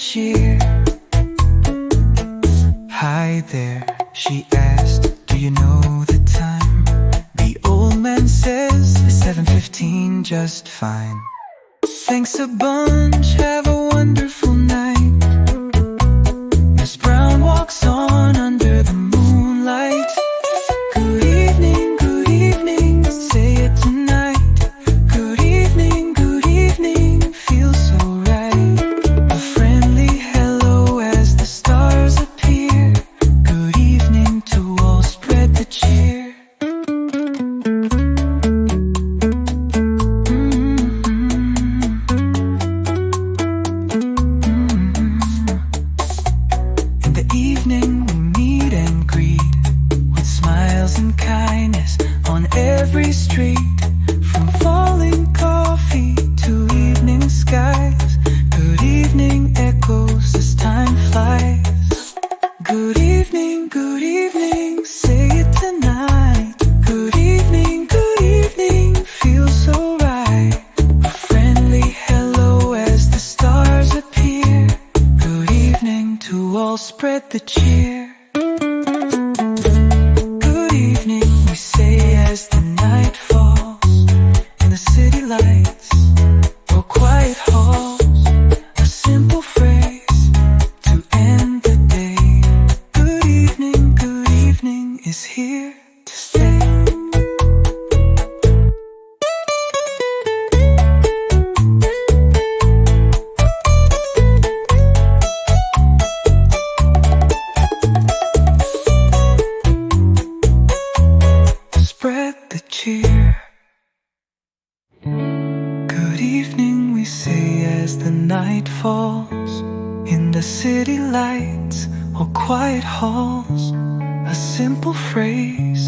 cheer. Hi there, she asked, do you know the time? The old man says, 7:15, just fine. Thanks a bunch, have a wonderful night. Miss Brown walks on under the moonlight. Good evening, say it tonight. Good evening, feels so right. A friendly hello as the stars appear. Good evening to all, spread the cheer. Evening we meet and greet with smiles and kindness on every street, from falling coffee to evening skies. Good evening echoes as time flies. Good evening, say it tonight. Good evening, feels so right. A friendly hello as the stars appear. Good evening to all, spread the cheer. Good evening, we say as the night falls, in the city lights or quiet halls. A simple phrase to end the day. Good evening is here to stay. Spread the cheer. Good evening, we say as the night falls, in the city lights or quiet halls. A simple phrase